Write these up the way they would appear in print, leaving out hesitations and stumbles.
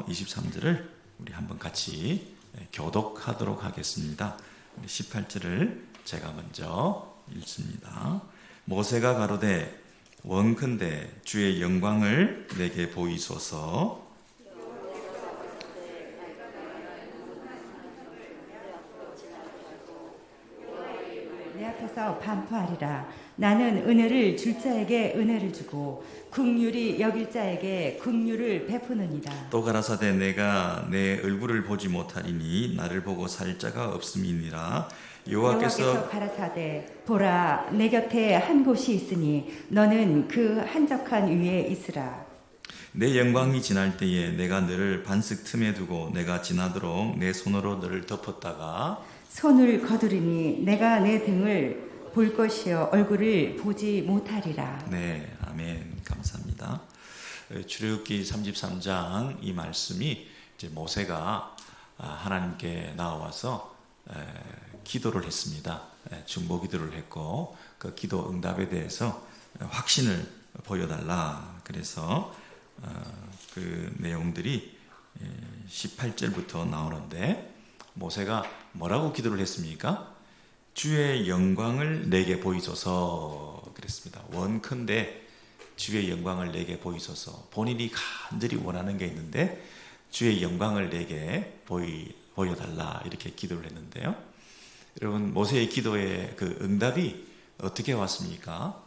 23절을 우리 한번 같이 교독하도록 하겠습니다. 18절을 제가 먼저 읽습니다. 모세가 가로되 원컨대 주의 영광을 내게 보이소서. 내 앞에서 반포하리라. 나는 은혜를 줄 자에게 은혜를 주고 긍휼히 여길 자에게 긍휼을 베푸느니라. 또 가라사대 내가 내 얼굴을 보지 못하리니 나를 보고 살 자가 없음이니라. 여호와께서 가라사대 보라, 내 곁에 한 곳이 있으니 너는 그 한적한 위에 있으라. 내 영광이 지날 때에 내가 너를 반석 틈에 두고 내가 지나도록 내 손으로 너를 덮었다가 손을 거두리니 내가 내 등을 볼 것이요 얼굴을 보지 못하리라. 네, 아멘. 감사합니다. 출애굽기 33장 이 말씀이 이제 모세가 하나님께 나와서 기도를 했습니다. 중보 기도를 했고 그 기도 응답에 대해서 확신을 보여달라. 그래서 그 내용들이 18절부터 나오는데 모세가 뭐라고 기도를 했습니까? 주의 영광을 내게 보이소서 그랬습니다. 원컨대 주의 영광을 내게 보이소서. 본인이 간절히 원하는 게 있는데 주의 영광을 내게 보여달라 이렇게 기도를 했는데요. 여러분 모세의 기도의 그 응답이 어떻게 왔습니까?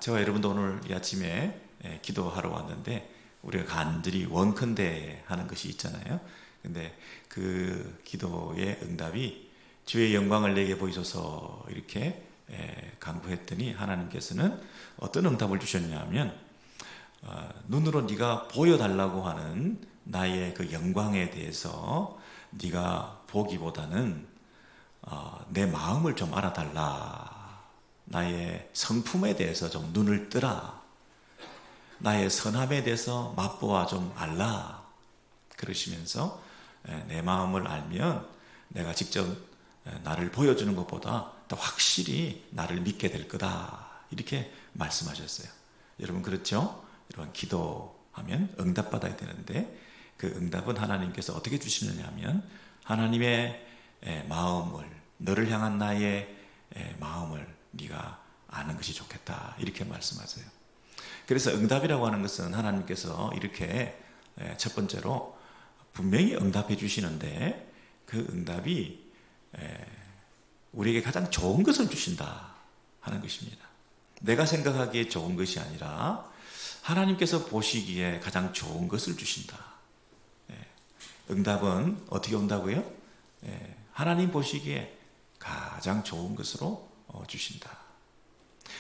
저와 여러분도 오늘 이 아침에 기도하러 왔는데 우리가 간절히 원컨대 하는 것이 있잖아요. 근데 그 기도의 응답이 주의 영광을 내게 보이소서 이렇게 간구했더니 하나님께서는 어떤 응답을 주셨냐면 눈으로 네가 보여달라고 하는 나의 그 영광에 대해서 네가 보기보다는 내 마음을 좀 알아달라. 나의 성품에 대해서 좀 눈을 뜨라. 나의 선함에 대해서 맛보아 좀 알라. 그러시면서 내 마음을 알면 내가 직접 나를 보여주는 것보다 더 확실히 나를 믿게 될 거다. 이렇게 말씀하셨어요. 여러분 그렇죠? 여러분 기도하면 응답받아야 되는데 그 응답은 하나님께서 어떻게 주시느냐 하면 하나님의 마음을 너를 향한 나의 마음을 네가 아는 것이 좋겠다. 이렇게 말씀하세요. 그래서 응답이라고 하는 것은 하나님께서 이렇게 첫 번째로 분명히 응답해 주시는데 그 응답이 우리에게 가장 좋은 것을 주신다 하는 것입니다. 내가 생각하기에 좋은 것이 아니라 하나님께서 보시기에 가장 좋은 것을 주신다. 응답은 어떻게 온다고요? 하나님 보시기에 가장 좋은 것으로 주신다.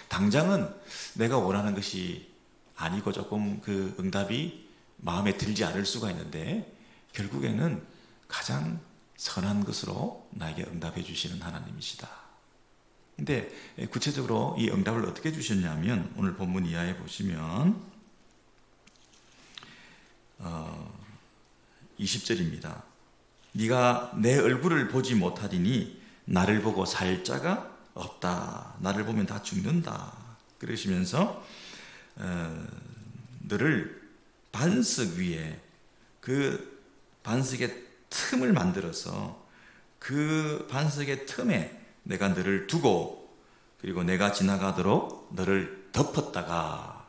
당장은 내가 원하는 것이 아니고 조금 그 응답이 마음에 들지 않을 수가 있는데 결국에는 가장 선한 것으로 나에게 응답해 주시는 하나님이시다. 근데 구체적으로 이 응답을 어떻게 주셨냐면 오늘 본문 이하에 보시면 20절입니다. 네가 내 얼굴을 보지 못하리니 나를 보고 살 자가 없다. 나를 보면 다 죽는다. 그러시면서 너를 반석 위에 그 반석의 틈을 만들어서 그 반석의 틈에 내가 너를 두고 그리고 내가 지나가도록 너를 덮었다가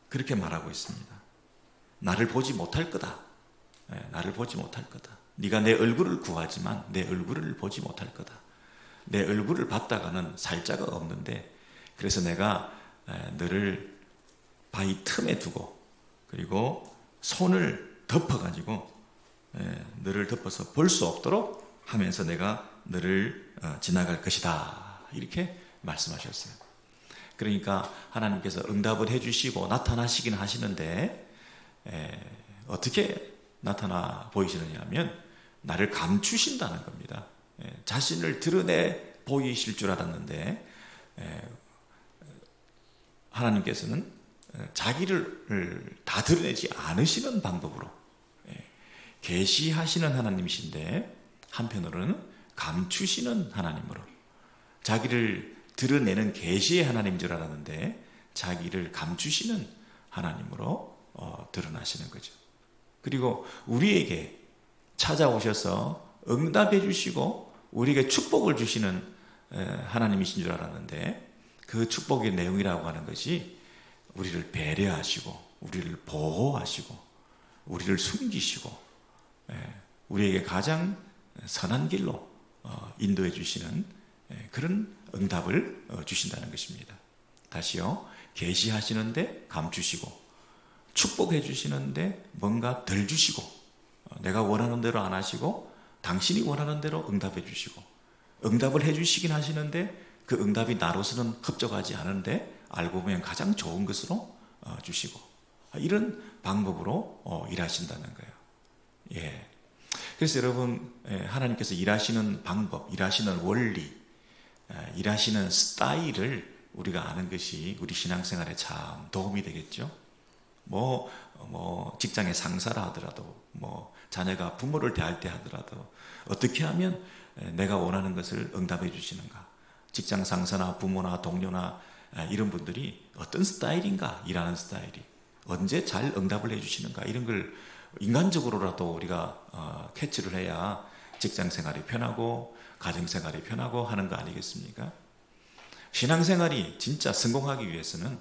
그렇게 말하고 있습니다. 나를 보지 못할 거다. 나를 보지 못할 거다. 네가 내 얼굴을 구하지만 내 얼굴을 보지 못할 거다. 내 얼굴을 봤다가는 살 자가 없는데 그래서 내가 너를 바위 틈에 두고 그리고 손을 덮어가지고 너를 덮어서 볼 수 없도록 하면서 내가 너를 지나갈 것이다. 이렇게 말씀하셨어요. 그러니까 하나님께서 응답을 해주시고 나타나시긴 하시는데 어떻게 나타나 보이시느냐 하면 나를 감추신다는 겁니다. 자신을 드러내 보이실 줄 알았는데 하나님께서는 자기를 다 드러내지 않으시는 방법으로 계시하시는 하나님이신데 한편으로는 감추시는 하나님으로 자기를 드러내는 계시의 하나님인 줄 알았는데 자기를 감추시는 하나님으로 드러나시는 거죠. 그리고 우리에게 찾아오셔서 응답해 주시고 우리에게 축복을 주시는 하나님이신 줄 알았는데, 그 축복의 내용이라고 하는 것이 우리를 배려하시고 우리를 보호하시고 우리를 숨기시고 우리에게 가장 선한 길로 인도해 주시는 그런 응답을 주신다는 것입니다. 다시요, 계시하시는데 감추시고 축복해 주시는데 뭔가 덜 주시고, 내가 원하는 대로 안 하시고 당신이 원하는 대로 응답해 주시고, 응답을 해 주시긴 하시는데 그 응답이 나로서는 흡족하지 않은데 알고 보면 가장 좋은 것으로 주시고, 이런 방법으로 일하신다는 거예요. 예. 그래서 여러분, 하나님께서 일하시는 방법, 일하시는 원리, 일하시는 스타일을 우리가 아는 것이 우리 신앙생활에 참 도움이 되겠죠. 직장의 상사라 하더라도, 자녀가 부모를 대할 때 하더라도 어떻게 하면 내가 원하는 것을 응답해 주시는가, 직장 상사나 부모나 동료나 이런 분들이 어떤 스타일인가, 일하는 스타일이 언제 잘 응답을 해 주시는가, 이런 걸 인간적으로라도 우리가 캐치를 해야 직장생활이 편하고 가정생활이 편하고 하는 거 아니겠습니까? 신앙생활이 진짜 성공하기 위해서는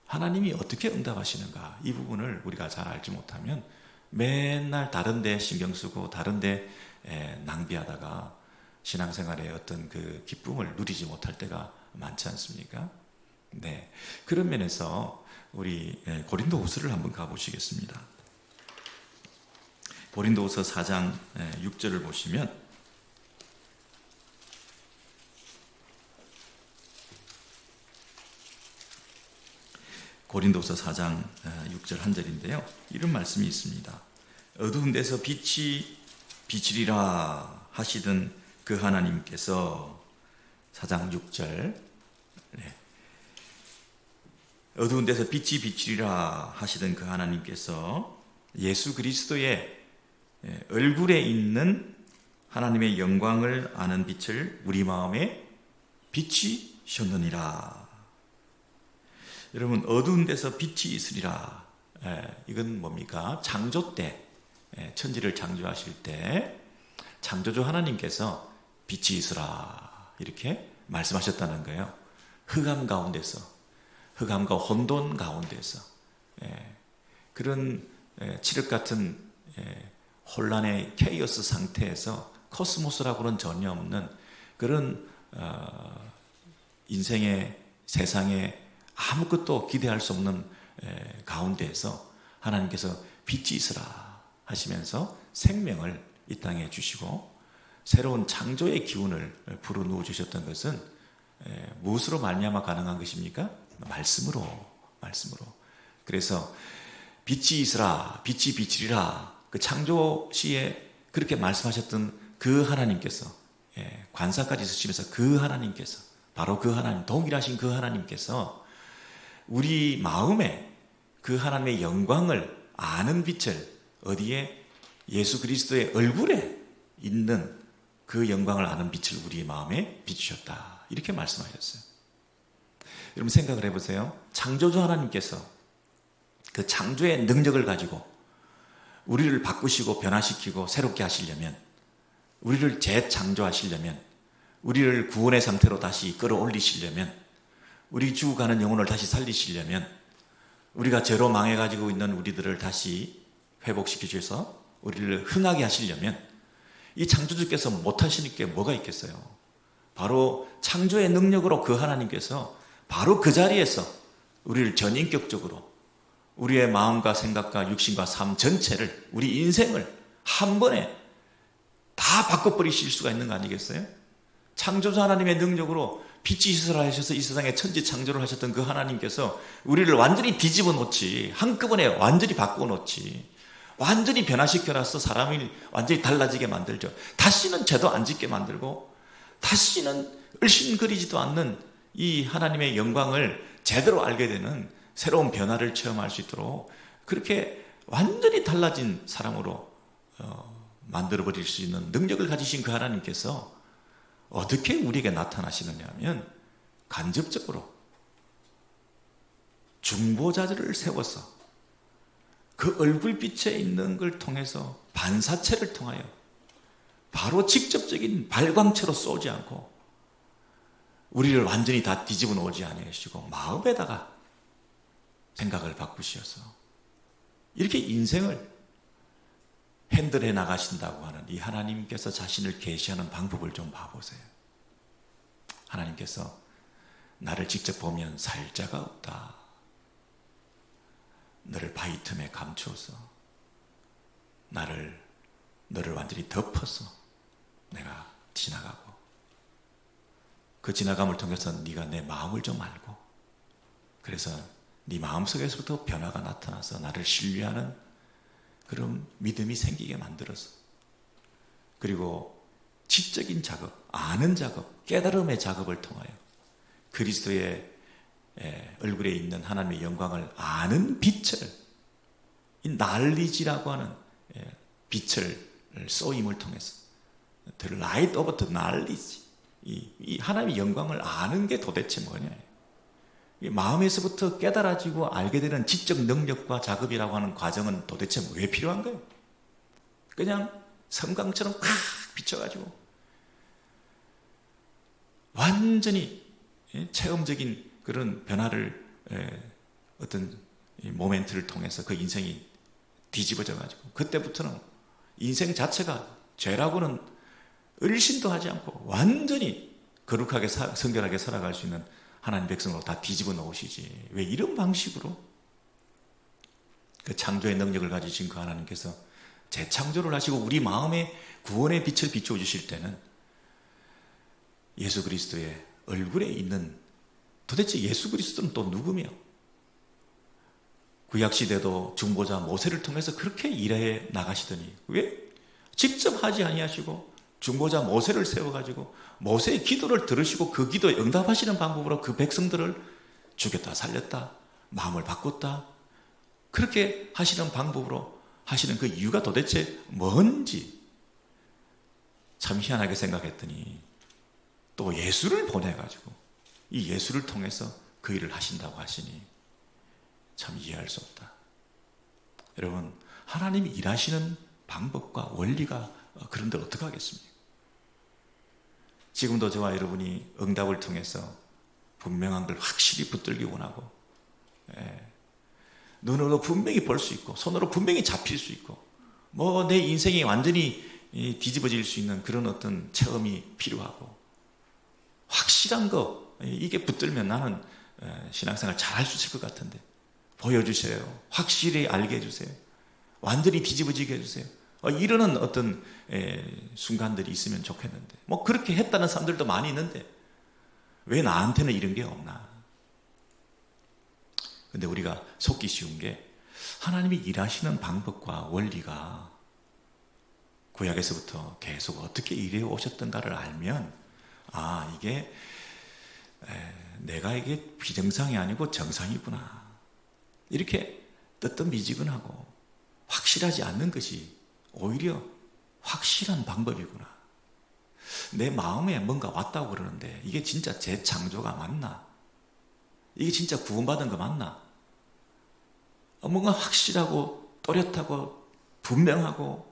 하나님이 어떻게 응답하시는가, 이 부분을 우리가 잘 알지 못하면 맨날 다른 데 신경 쓰고 다른 데 낭비하다가 신앙생활의 어떤 그 기쁨을 누리지 못할 때가 많지 않습니까? 네, 그런 면에서 우리 고린도후서를 한번 가보시겠습니다. 고린도후서 4장 6절을 보시면, 고린도서 4장 6절 한 절인데요, 이런 말씀이 있습니다. 어두운 데서 빛이 비치리라 하시던 그 하나님께서, 4장 6절, 어두운 데서 빛이 비치리라 하시던 그 하나님께서 예수 그리스도의 얼굴에 있는 하나님의 영광을 아는 빛을 우리 마음에 비치셨느니라. 여러분, 어두운 데서 빛이 있으리라. 이건 뭡니까? 창조 때, 천지를 창조하실 때 창조주 하나님께서 빛이 있으라 이렇게 말씀하셨다는 거예요. 흑암 가운데서, 흑암과 혼돈 가운데서, 그런 칠흑 같은 혼란의 케이오스 상태에서 코스모스라고는 전혀 없는 그런 인생의 세상에 아무것도 기대할 수 없는 가운데에서 하나님께서 빛이 있으라 하시면서 생명을 이 땅에 주시고 새로운 창조의 기운을 불어넣어 주셨던 것은 무엇으로 말미암아 가능한 것입니까? 말씀으로. 그래서 빛이 있으라, 빛이 비치리라, 그 창조 시에 그렇게 말씀하셨던 그 하나님께서, 관사까지 쓰시면서 그 하나님께서, 바로 그 하나님, 동일하신 그 하나님께서 우리 마음에 그 하나님의 영광을 아는 빛을, 어디에? 예수 그리스도의 얼굴에 있는 그 영광을 아는 빛을 우리의 마음에 비추셨다, 이렇게 말씀하셨어요. 여러분 생각을 해보세요. 창조주 하나님께서 그 창조의 능력을 가지고 우리를 바꾸시고 변화시키고 새롭게 하시려면, 우리를 재창조하시려면, 우리를 구원의 상태로 다시 끌어올리시려면, 우리 죽어가는 영혼을 다시 살리시려면, 우리가 죄로 망해가지고 있는 우리들을 다시 회복시키셔서 우리를 흥하게 하시려면 이 창조주께서 못하시는 게 뭐가 있겠어요? 바로 창조의 능력으로 그 하나님께서 바로 그 자리에서 우리를 전인격적으로 우리의 마음과 생각과 육신과 삶 전체를, 우리 인생을 한 번에 다 바꿔버리실 수가 있는 거 아니겠어요? 창조주 하나님의 능력으로 빛이 있으라 하셔서 이 세상에 천지 창조를 하셨던 그 하나님께서 우리를 완전히 뒤집어 놓지, 한꺼번에 완전히 바꾸어 놓지, 완전히 변화시켜놔서 사람이 완전히 달라지게 만들죠. 다시는 죄도 안 짓게 만들고 다시는 얼씬거리지도 않는 이 하나님의 영광을 제대로 알게 되는 새로운 변화를 체험할 수 있도록 그렇게 완전히 달라진 사람으로 만들어버릴 수 있는 능력을 가지신 그 하나님께서 어떻게 우리에게 나타나시느냐 하면 간접적으로 중보자들을 세워서 그 얼굴빛에 있는 걸 통해서 반사체를 통하여 바로 직접적인 발광체로 쏘지 않고 우리를 완전히 다 뒤집어 놓지 아니하시고 마음에다가 생각을 바꾸셔서 이렇게 인생을 핸들해 나가신다고 하는 이 하나님께서 자신을 계시하는 방법을 좀 봐보세요. 하나님께서 나를 직접 보면 살 자가 없다. 너를 바위 틈에 감추어서 너를 완전히 덮어서 내가 지나가고 그 지나감을 통해서 네가 내 마음을 좀 알고 그래서 네 마음속에서부터 변화가 나타나서 나를 신뢰하는 그런 믿음이 생기게 만들어서 그리고 지적인 작업, 아는 작업, 깨달음의 작업을 통하여 그리스도의 얼굴에 있는 하나님의 영광을 아는 빛을 이 날리지라고 하는 빛을 쏘임을 통해서 The light of the knowledge 이 하나님의 영광을 아는 게 도대체 뭐냐 이 마음에서부터 깨달아지고 알게 되는 지적 능력과 작업이라고 하는 과정은 도대체 왜 필요한 거예요? 그냥 섬광처럼 콱 비춰가지고 완전히 체험적인 그런 변화를 어떤 모멘트를 통해서 그 인생이 뒤집어져 가지고 그때부터는 인생 자체가 죄라고는 을신도 하지 않고 완전히 거룩하게 성결하게 살아갈 수 있는 하나님 백성으로 다 뒤집어 놓으시지 왜 이런 방식으로 그 창조의 능력을 가지신 그 하나님께서 재창조를 하시고 우리 마음에 구원의 빛을 비춰 주실 때는 예수 그리스도의 얼굴에 있는 도대체 예수 그리스도는 또 누구며 구약시대도 중보자 모세를 통해서 그렇게 일해 나가시더니 왜 직접 하지 아니하시고 중보자 모세를 세워가지고 모세의 기도를 들으시고 그 기도에 응답하시는 방법으로 그 백성들을 죽였다 살렸다 마음을 바꿨다 그렇게 하시는 방법으로 하시는 그 이유가 도대체 뭔지 참 희한하게 생각했더니 또 예수를 보내가지고 이 예수를 통해서 그 일을 하신다고 하시니 참 이해할 수 없다. 여러분 하나님이 일하시는 방법과 원리가 그런데 어떻게 하겠습니까? 지금도 저와 여러분이 응답을 통해서 분명한 걸 확실히 붙들기 원하고 눈으로 분명히 볼 수 있고 손으로 분명히 잡힐 수 있고 뭐 내 인생이 완전히 뒤집어질 수 있는 그런 어떤 체험이 필요하고 확실한 거 이게 붙들면 나는 신앙생활 잘할 수 있을 것 같은데 보여주세요. 확실히 알게 해주세요. 완전히 뒤집어지게 해주세요. 이러는 어떤 순간들이 있으면 좋겠는데 뭐 그렇게 했다는 사람들도 많이 있는데 왜 나한테는 이런 게 없나? 근데 우리가 속기 쉬운 게 하나님이 일하시는 방법과 원리가 구약에서부터 계속 어떻게 일해 오셨던가를 알면 이게 내가 이게 비정상이 아니고 정상이구나 이렇게 뜨뜻미지근하고 확실하지 않는 것이 오히려 확실한 방법이구나. 내 마음에 뭔가 왔다고 그러는데 이게 진짜 재창조가 맞나? 이게 진짜 구원받은 거 맞나? 뭔가 확실하고 또렷하고 분명하고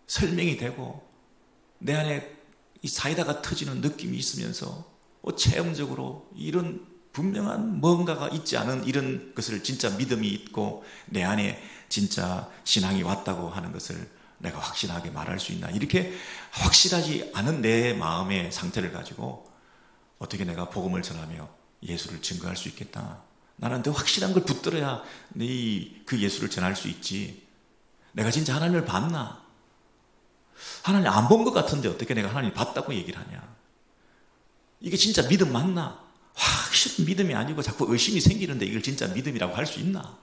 설명이 되고 내 안에 이 사이다가 터지는 느낌이 있으면서 체험적으로 이런 분명한 뭔가가 있지 않은 이런 것을 진짜 믿음이 있고 내 안에 진짜 신앙이 왔다고 하는 것을 내가 확실하게 말할 수 있나 이렇게 확실하지 않은 내 마음의 상태를 가지고 어떻게 내가 복음을 전하며 예수를 증거할 수 있겠다. 나는 더 확실한 걸 붙들어야 그 예수를 전할 수 있지. 내가 진짜 하나님을 봤나? 하나님 안 본 것 같은데 어떻게 내가 하나님 봤다고 얘기를 하냐? 이게 진짜 믿음 맞나? 확실히 믿음이 아니고 자꾸 의심이 생기는데 이걸 진짜 믿음이라고 할 수 있나?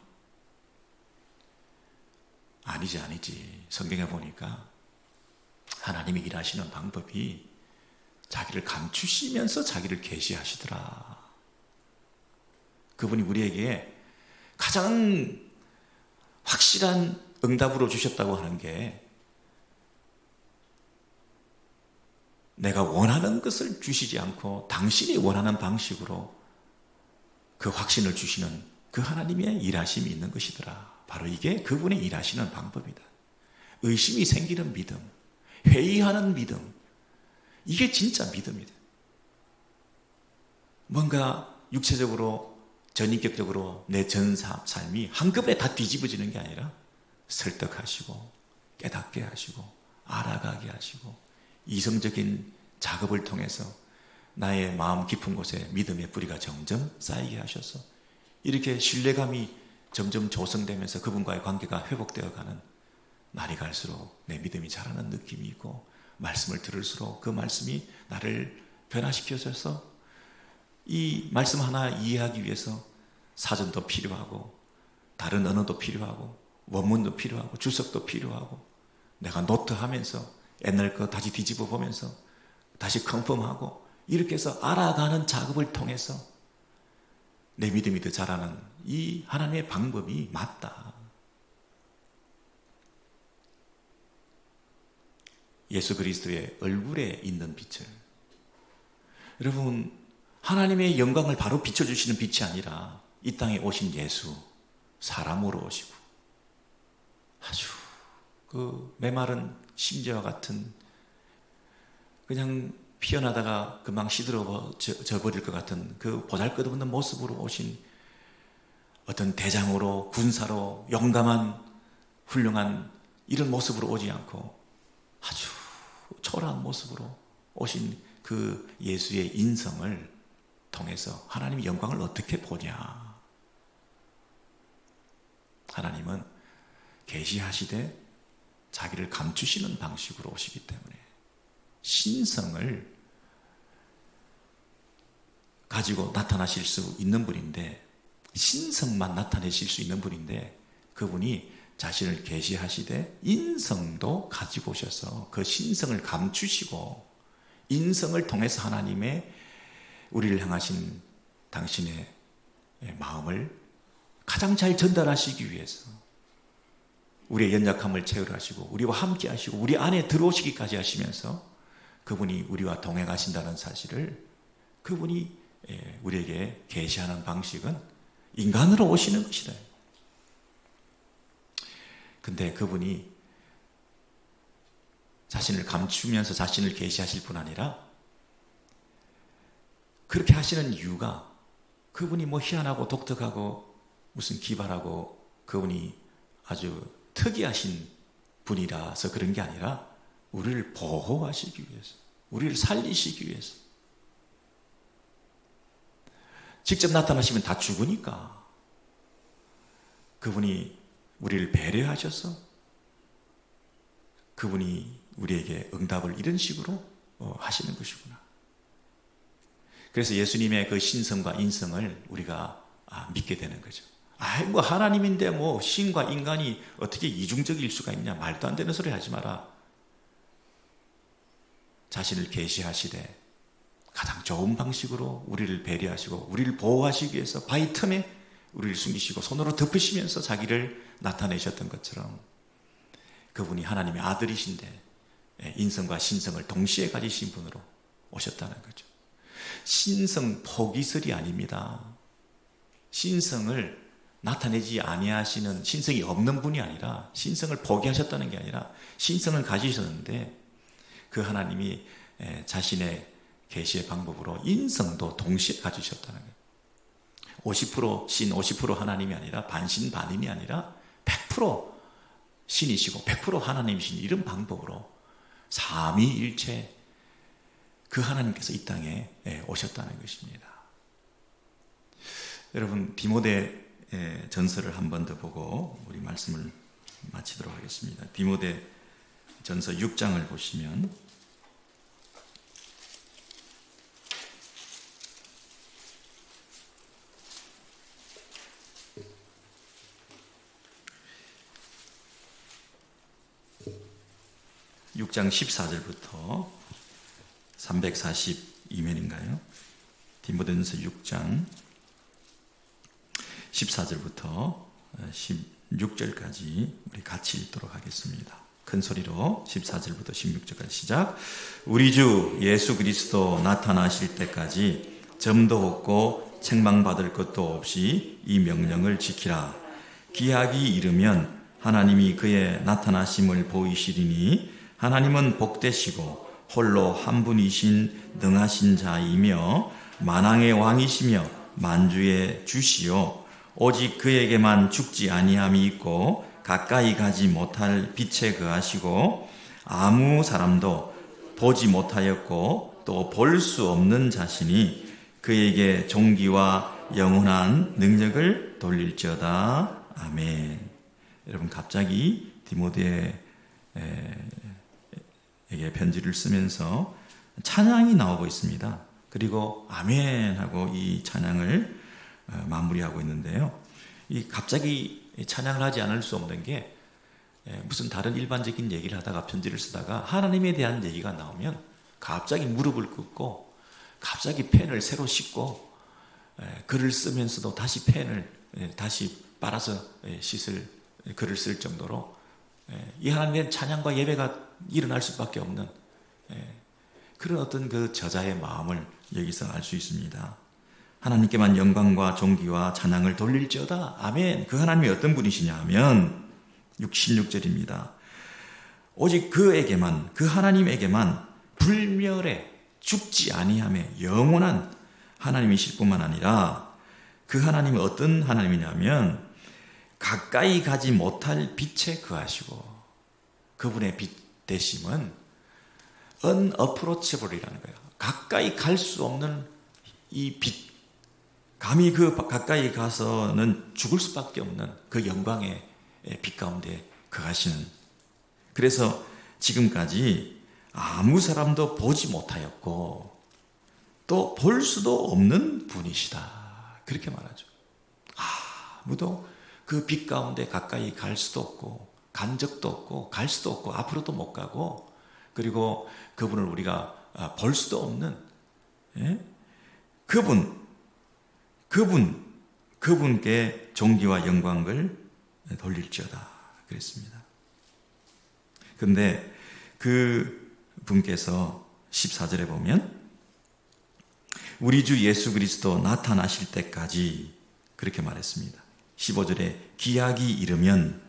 아니지. 성경에 보니까 하나님이 일하시는 방법이 자기를 감추시면서 자기를 계시하시더라. 그분이 우리에게 가장 확실한 응답으로 주셨다고 하는 게 내가 원하는 것을 주시지 않고 당신이 원하는 방식으로 그 확신을 주시는 그 하나님의 일하심이 있는 것이더라. 바로 이게 그분의 일하시는 방법이다. 의심이 생기는 믿음, 회의하는 믿음, 이게 진짜 믿음이다. 뭔가 육체적으로 전인격적으로 내 전 삶이 한꺼번에 다 뒤집어지는 게 아니라 설득하시고 깨닫게 하시고 알아가게 하시고 이성적인 작업을 통해서 나의 마음 깊은 곳에 믿음의 뿌리가 점점 쌓이게 하셔서 이렇게 신뢰감이 점점 조성되면서 그분과의 관계가 회복되어가는, 날이 갈수록 내 믿음이 자라는 느낌이 있고 말씀을 들을수록 그 말씀이 나를 변화시켜줘서 이 말씀 하나 이해하기 위해서 사전도 필요하고 다른 언어도 필요하고 원문도 필요하고 주석도 필요하고 내가 노트하면서 옛날 거 다시 뒤집어 보면서 다시 컨펌하고 이렇게 해서 알아가는 작업을 통해서 내 믿음이 더 자라는 이 하나님의 방법이 맞다. 예수 그리스도의 얼굴에 있는 빛을, 여러분 하나님의 영광을 바로 비춰주시는 빛이 아니라 이 땅에 오신 예수, 사람으로 오시고 아주 그 메마른 심지와 같은, 그냥 피어나다가 금방 시들어져 버릴 것 같은 그 보잘것없는 모습으로 오신 어떤 대장으로, 군사로, 용감한 훌륭한 이런 모습으로 오지 않고 아주 초라한 모습으로 오신 그 예수의 인성을 통해서 하나님의 영광을 어떻게 보냐. 하나님은 계시하시되 자기를 감추시는 방식으로 오시기 때문에 신성을 가지고 나타나실 수 있는 분인데, 신성만 나타내실 수 있는 분인데 그분이 자신을 계시하시되 인성도 가지고 오셔서 그 신성을 감추시고 인성을 통해서 하나님의 우리를 향하신 당신의 마음을 가장 잘 전달하시기 위해서 우리의 연약함을 채우려 하시고 우리와 함께 하시고 우리 안에 들어오시기까지 하시면서 그분이 우리와 동행하신다는 사실을 그분이 우리에게 계시하는 방식은 인간으로 오시는 것이다. 근데 그분이 자신을 감추면서 자신을 계시하실 뿐 아니라 그렇게 하시는 이유가 그분이 뭐 희한하고 독특하고 무슨 기발하고 그분이 아주 특이하신 분이라서 그런 게 아니라 우리를 보호하시기 위해서, 우리를 살리시기 위해서. 직접 나타나시면 다 죽으니까 그분이 우리를 배려하셔서 그분이 우리에게 응답을 이런 식으로 하시는 것이구나. 그래서 예수님의 그 신성과 인성을 우리가 믿게 되는 거죠. 뭐 하나님인데 뭐 신과 인간이 어떻게 이중적일 수가 있냐, 말도 안 되는 소리 하지 마라. 자신을 계시하시되 가장 좋은 방식으로 우리를 배려하시고 우리를 보호하시기 위해서 바위 틈에 우리를 숨기시고 손으로 덮으시면서 자기를 나타내셨던 것처럼 그분이 하나님의 아들이신데 인성과 신성을 동시에 가지신 분으로 오셨다는 거죠. 신성 포기설이 아닙니다. 신성을 나타내지 아니하시는, 신성이 없는 분이 아니라 신성을 포기하셨다는 게 아니라 신성을 가지셨는데 그 하나님이 자신의 계시의 방법으로 인성도 동시에 가지셨다는 거예요. 50% 신, 50% 하나님이 아니라 반신반인이 아니라 100% 신이시고 100% 하나님이신 이런 방법으로 삼위일체 그 하나님께서 이 땅에 오셨다는 것입니다. 여러분 디모데 전서를 한 번 더 보고 우리 말씀을 마치도록 하겠습니다. 디모데 전서 6장을 보시면 6장 14절부터 342면인가요? 디모데전서 6장 14절부터 16절까지 우리 같이 읽도록 하겠습니다. 큰 소리로 14절부터 16절까지 시작. 우리 주 예수 그리스도 나타나실 때까지 점도 없고 책망받을 것도 없이 이 명령을 지키라. 기약이 이르면 하나님이 그의 나타나심을 보이시리니 하나님은 복되시고 홀로 한 분이신 능하신 자이며 만왕의 왕이시며 만주의 주시요 오직 그에게만 죽지 아니함이 있고 가까이 가지 못할 빛에 거하시고 아무 사람도 보지 못하였고 또 볼 수 없는 자신이 그에게 존귀와 영원한 능력을 돌릴지어다. 아멘. 여러분, 갑자기 디모데에게 편지를 쓰면서 찬양이 나오고 있습니다. 그리고 아멘 하고 이 찬양을 마무리하고 있는데요. 이 갑자기 찬양을 하지 않을 수 없는 게 무슨 다른 일반적인 얘기를 하다가 편지를 쓰다가 하나님에 대한 얘기가 나오면 갑자기 무릎을 꿇고 갑자기 펜을 새로 씻고 글을 쓰면서도 다시 펜을 다시 빨아서 씻을 글을 쓸 정도로 이 하나님의 찬양과 예배가 일어날 수밖에 없는 그런 어떤 그 저자의 마음을 여기서 알 수 있습니다. 하나님께만 영광과 존귀와 찬양을 돌릴지어다. 아멘. 그 하나님이 어떤 분이시냐 하면 16절입니다. 오직 그에게만, 그 하나님에게만 불멸의 죽지 아니함의 영원한 하나님이실 뿐만 아니라 그 하나님이 어떤 하나님이냐면 가까이 가지 못할 빛에 거하시고 그분의 빛 되심은 unapproachable이라는 거예요. 가까이 갈 수 없는 이 빛, 감히 그 가까이 가서는 죽을 수밖에 없는 그 영광의 빛 가운데 거하시는, 그래서 지금까지 아무 사람도 보지 못하였고 또 볼 수도 없는 분이시다, 그렇게 말하죠. 아무도 그 빛 가운데 가까이 갈 수도 없고 간 적도 없고 갈 수도 없고 앞으로도 못 가고, 그리고 그분을 우리가 볼 수도 없는 그분께 존귀와 영광을 돌릴지어다 그랬습니다. 그런데 그 분께서 14절에 보면 우리 주 예수 그리스도 나타나실 때까지 그렇게 말했습니다. 15절에 기약이 이르면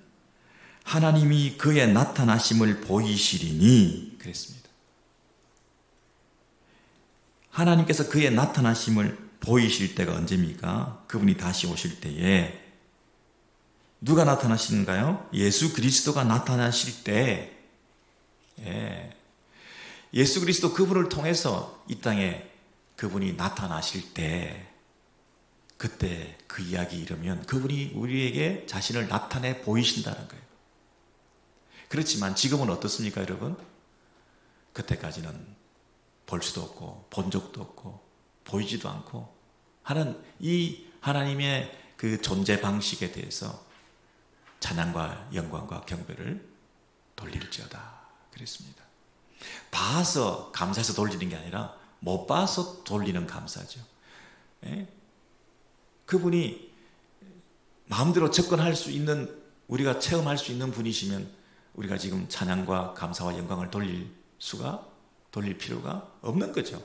하나님이 그의 나타나심을 보이시리니 그랬습니다. 하나님께서 그의 나타나심을 보이실 때가 언제입니까? 그분이 다시 오실 때에 누가 나타나시는가요? 예수 그리스도가 나타나실 때, 예수 그리스도 그분을 통해서 이 땅에 그분이 나타나실 때, 그때 그 이야기 이르면 그분이 우리에게 자신을 나타내 보이신다는 거예요. 그렇지만 지금은 어떻습니까, 여러분? 그때까지는 볼 수도 없고 본 적도 없고 보이지도 않고 하는 이 하나님의 그 존재 방식에 대해서 찬양과 영광과 경배를 돌릴지어다 그랬습니다. 봐서 감사해서 돌리는 게 아니라 못 봐서 돌리는 감사죠. 그분이 마음대로 접근할 수 있는, 우리가 체험할 수 있는 분이시면 우리가 지금 찬양과 감사와 영광을 돌릴 필요가 없는 거죠.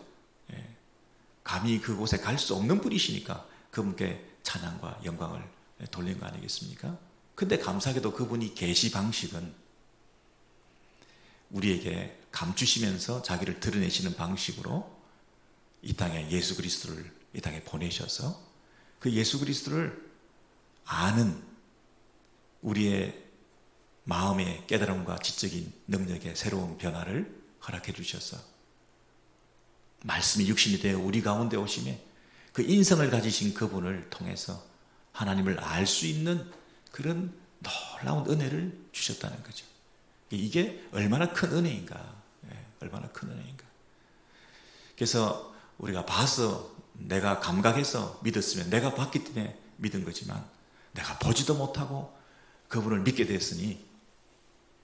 감히 그곳에 갈 수 없는 분이시니까 그분께 찬양과 영광을 돌리는 거 아니겠습니까? 근데 감사하게도 그분이 계시 방식은 우리에게 감추시면서 자기를 드러내시는 방식으로 이 땅에 예수 그리스도를 이 땅에 보내셔서 그 예수 그리스도를 아는 우리의 마음의 깨달음과 지적인 능력의 새로운 변화를 허락해 주셔서 말씀이 육신이 되어 우리 가운데 오심에 그 인성을 가지신 그분을 통해서 하나님을 알 수 있는 그런 놀라운 은혜를 주셨다는 거죠. 이게 얼마나 큰 은혜인가, 얼마나 큰 은혜인가. 그래서 우리가 봐서 내가 감각해서 믿었으면 내가 봤기 때문에 믿은 거지만 내가 보지도 못하고 그분을 믿게 됐으니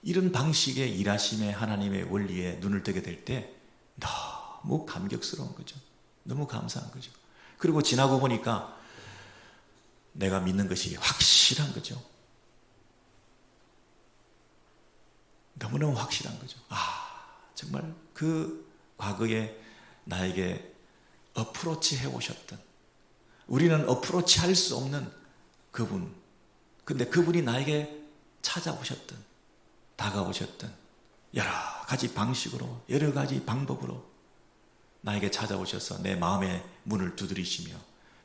이런 방식의 일하심에 하나님의 원리에 눈을 뜨게 될 때 너무 감격스러운 거죠. 너무 감사한 거죠. 그리고 지나고 보니까 내가 믿는 것이 확실한 거죠. 너무너무 확실한 거죠. 정말 그 과거에 나에게 어프로치 해오셨던, 우리는 어프로치 할 수 없는 그분, 근데 그분이 나에게 찾아오셨던, 다가오셨던 여러 가지 방식으로, 여러 가지 방법으로 나에게 찾아오셔서 내 마음의 문을 두드리시며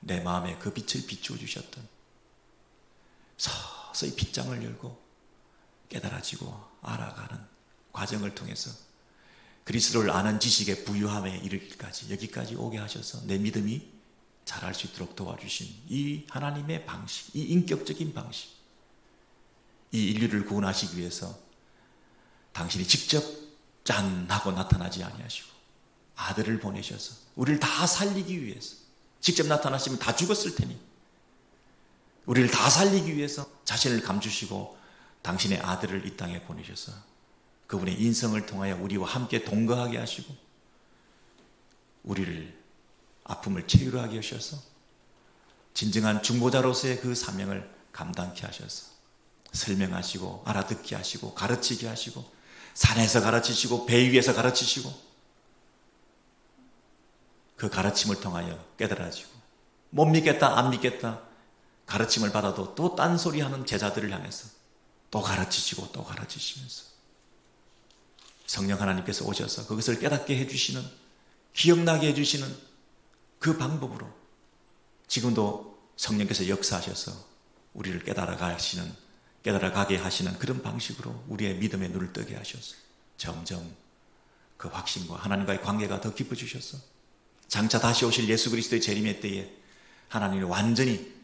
내 마음에 그 빛을 비추어 주셨던, 서서히 빗장을 열고 깨달아지고 알아가는 과정을 통해서 그리스도를 아는 지식의 부유함에 이르기까지, 여기까지 오게 하셔서 내 믿음이 자랄 수 있도록 도와주신 이 하나님의 방식, 이 인격적인 방식, 이 인류를 구원하시기 위해서 당신이 직접 짠 하고 나타나지 아니하시고 아들을 보내셔서 우리를 다 살리기 위해서, 직접 나타나시면 다 죽었을 테니 우리를 다 살리기 위해서 자신을 감추시고 당신의 아들을 이 땅에 보내셔서 그분의 인성을 통하여 우리와 함께 동거하게 하시고 우리를 아픔을 치유하게 하셔서 진정한 중보자로서의 그 사명을 감당케 하셔서 설명하시고 알아듣게 하시고 가르치게 하시고 산에서 가르치시고 배 위에서 가르치시고 그 가르침을 통하여 깨달아지고 못 믿겠다 안 믿겠다 가르침을 받아도 또 딴소리하는 제자들을 향해서 또 가르치시고 또 가르치시면서 성령 하나님께서 오셔서 그것을 깨닫게 해주시는, 기억나게 해주시는 그 방법으로 지금도 성령께서 역사하셔서 우리를 깨달아가게 하시는 그런 방식으로 우리의 믿음의 눈을 뜨게 하셔서 점점 그 확신과 하나님과의 관계가 더 깊어지셔서 장차 다시 오실 예수 그리스도의 재림의 때에 하나님을 완전히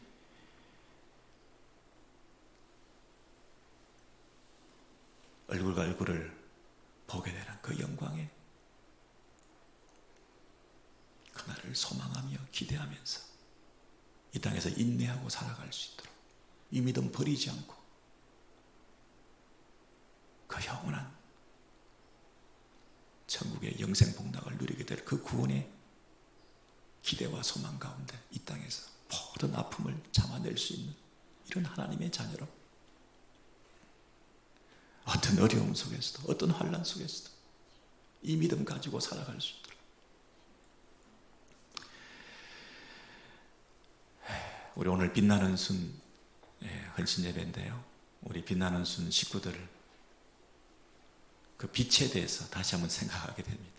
얼굴과 얼굴을 보게 되는 그 영광에 그날을 소망하며 기대하면서 이 땅에서 인내하고 살아갈 수 있도록 이 믿음 버리지 않고 그 영원한 천국의 영생 복락을 누리게 될 그 구원의 기대와 소망 가운데 이 땅에서 모든 아픔을 참아낼 수 있는 이런 하나님의 자녀로 어떤 어려움 속에서도 어떤 환난 속에서도 이 믿음 가지고 살아갈 수 있도록 우리 오늘 빛나는 순 헌신 예배인데요. 우리 빛나는 순 식구들 그 빛에 대해서 다시 한번 생각하게 됩니다.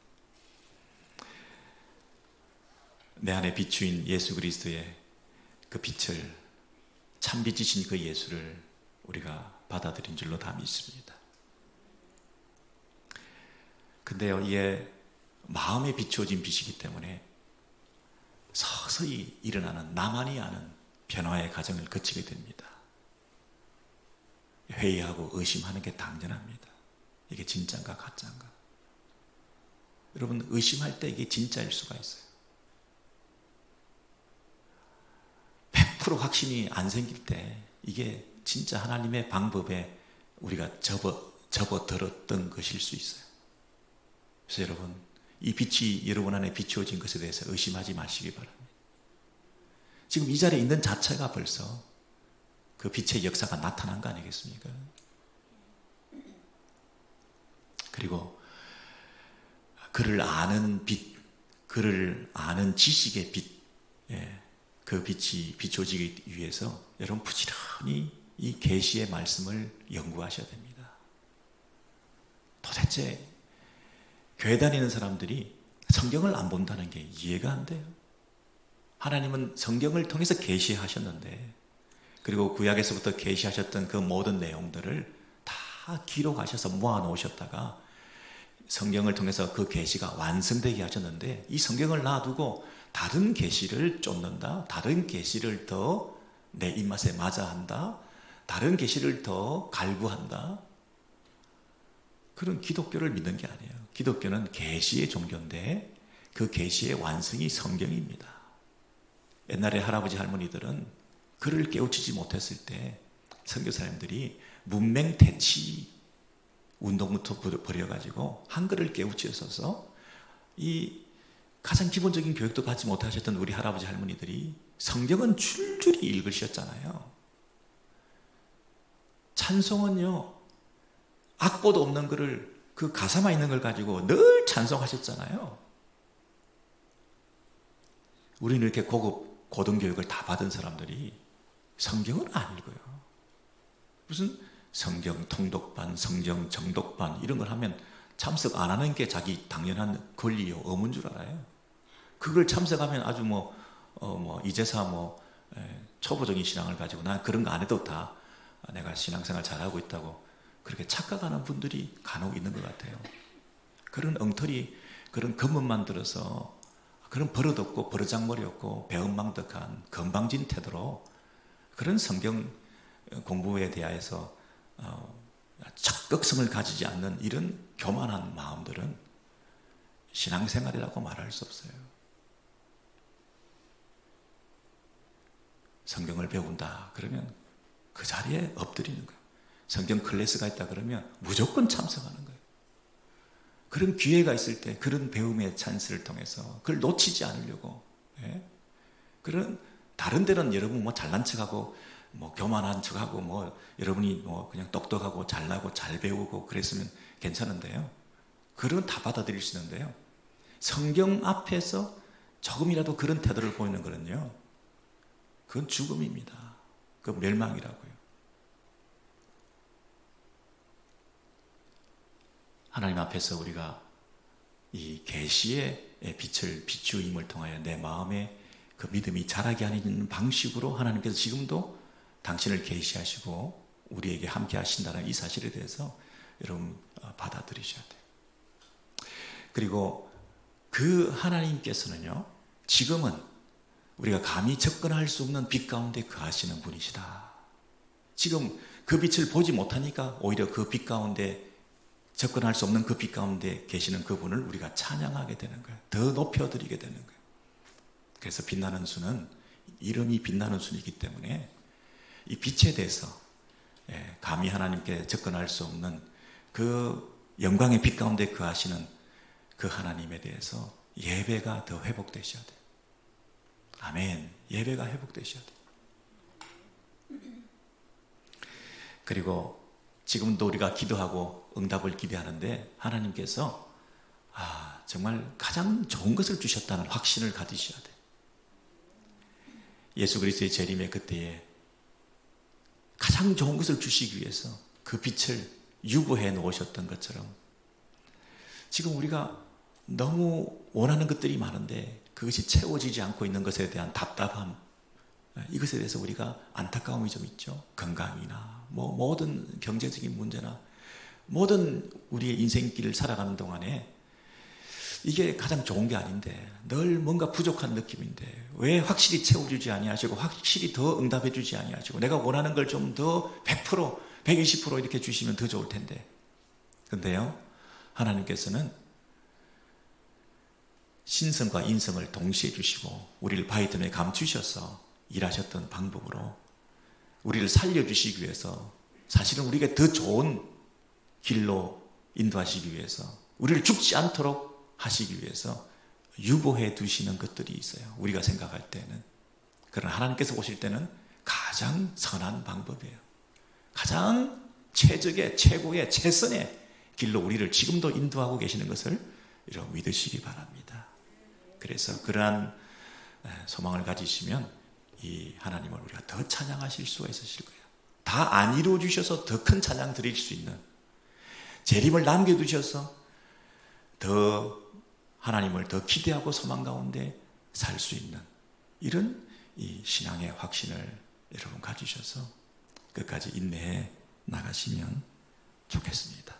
내 안에 비추인 예수 그리스도의 그 빛을 참 빛이신 그 예수를 우리가 받아들인 줄로 다 믿습니다. 근데요, 이게 마음에 비추어진 빛이기 때문에 서서히 일어나는 나만이 아는 변화의 과정을 거치게 됩니다. 회의하고 의심하는 게 당연합니다. 이게 진짜인가 가짜인가. 여러분 의심할 때 이게 진짜일 수가 있어요. 100% 확신이 안 생길 때 이게 진짜 하나님의 방법에 우리가 접어들었던 것일 수 있어요. 그래서 여러분 이 빛이 여러분 안에 비추어진 것에 대해서 의심하지 마시기 바랍니다. 지금 이 자리에 있는 자체가 벌써 그 빛의 역사가 나타난 거 아니겠습니까? 그리고 그를 아는 빛, 그를 아는 지식의 빛, 그 빛이 비춰지기 위해서 여러분 부지런히 이 계시의 말씀을 연구하셔야 됩니다. 도대체 교회 다니는 사람들이 성경을 안 본다는 게 이해가 안 돼요. 하나님은 성경을 통해서 계시하셨는데 그리고 구약에서부터 계시하셨던 그 모든 내용들을 다 기록하셔서 모아놓으셨다가 성경을 통해서 그 계시가 완성되게 하셨는데 이 성경을 놔두고 다른 계시를 쫓는다, 다른 계시를 더 내 입맛에 맞아 한다, 다른 계시를 더 갈구한다, 그런 기독교를 믿는 게 아니에요. 기독교는 계시의 종교인데 그 계시의 완성이 성경입니다. 옛날에 할아버지 할머니들은 글을 깨우치지 못했을 때 선교사님들이 문맹대치 운동부터 벌여가지고 한글을 깨우치셔서 이 가장 기본적인 교육도 받지 못하셨던 우리 할아버지 할머니들이 성경은 줄줄이 읽으셨잖아요. 찬송은요, 악보도 없는 글을 그 가사만 있는 걸 가지고 늘 찬송하셨잖아요. 우리는 이렇게 고급 고등교육을 다 받은 사람들이 성경을 안 읽어요. 무슨 성경 통독반, 성경 정독반 이런 걸 하면 참석 안 하는 게 자기 당연한 권리요, 의무인 줄 알아요. 그걸 참석하면 아주 이제사 초보적인 신앙을 가지고 난 그런 거 안 해도 다 내가 신앙생활 잘하고 있다고 그렇게 착각하는 분들이 간혹 있는 것 같아요. 그런 엉터리, 그런 검은만 들어서 그런 버릇없고 버르장머리 없고 배은망덕한 건방진 태도로 그런 성경 공부에 대하여서 적극성을 가지지 않는 이런 교만한 마음들은 신앙생활이라고 말할 수 없어요. 성경을 배운다 그러면 그 자리에 엎드리는 거예요. 성경 클래스가 있다 그러면 무조건 참석하는 거예요. 그런 기회가 있을 때 그런 배움의 찬스를 통해서 그걸 놓치지 않으려고. 그런 다른 데는 여러분 잘난 척하고 교만한 척하고 여러분이 그냥 똑똑하고 잘나고 잘 배우고 그랬으면 괜찮은데요. 그런 다 받아들일 수 있는데요. 성경 앞에서 조금이라도 그런 태도를 보이는 거는요. 그건 죽음입니다. 그건 멸망이라고요. 하나님 앞에서 우리가 이 계시의 빛을 비추임을 통하여 내 마음에 그 믿음이 자라게 하는 방식으로 하나님께서 지금도 당신을 계시하시고 우리에게 함께 하신다는 이 사실에 대해서 여러분 받아들이셔야 돼요. 그리고 그 하나님께서는요, 지금은 우리가 감히 접근할 수 없는 빛 가운데 거하시는 분이시다. 지금 그 빛을 보지 못하니까 오히려 그 빛 가운데 접근할 수 없는 그 빛 가운데 계시는 그분을 우리가 찬양하게 되는 거예요. 더 높여드리게 되는 거예요. 그래서 빛나는 수는 이름이 빛나는 수이기 때문에 이 빛에 대해서 감히 하나님께 접근할 수 없는 그 영광의 빛 가운데 거하시는 그 하나님에 대해서 예배가 더 회복되셔야 돼요. 아멘. 예배가 회복되셔야 돼요. 그리고 지금도 우리가 기도하고 응답을 기대하는데 하나님께서 정말 가장 좋은 것을 주셨다는 확신을 가지셔야 돼요. 예수 그리스도의 재림의 그때에 가장 좋은 것을 주시기 위해서 그 빛을 유보해 놓으셨던 것처럼 지금 우리가 너무 원하는 것들이 많은데 그것이 채워지지 않고 있는 것에 대한 답답함, 이것에 대해서 우리가 안타까움이 좀 있죠. 건강이나 모든 경제적인 문제나 모든 우리의 인생길을 살아가는 동안에 이게 가장 좋은 게 아닌데 늘 뭔가 부족한 느낌인데 왜 확실히 채워주지 아니하시고 확실히 더 응답해 주지 아니하시고 내가 원하는 걸 좀 더 100%, 120% 이렇게 주시면 더 좋을 텐데. 근데요, 하나님께서는 신성과 인성을 동시에 주시고 우리를 바위틈에 감추셔서 일하셨던 방법으로 우리를 살려주시기 위해서 사실은 우리에게 더 좋은 길로 인도하시기 위해서 우리를 죽지 않도록 하시기 위해서 유보해 두시는 것들이 있어요. 우리가 생각할 때는. 그러나 하나님께서 오실 때는 가장 선한 방법이에요. 가장 최적의 최고의 최선의 길로 우리를 지금도 인도하고 계시는 것을 여러분 믿으시기 바랍니다. 그래서 그러한 소망을 가지시면 이 하나님을 우리가 더 찬양하실 수가 있으실 거예요. 다 안 이루어 주셔서 더 큰 찬양 드릴 수 있는, 재림을 남겨두셔서 더 하나님을 더 기대하고 소망 가운데 살 수 있는 이런 이 신앙의 확신을 여러분 가지셔서 끝까지 인내해 나가시면 좋겠습니다.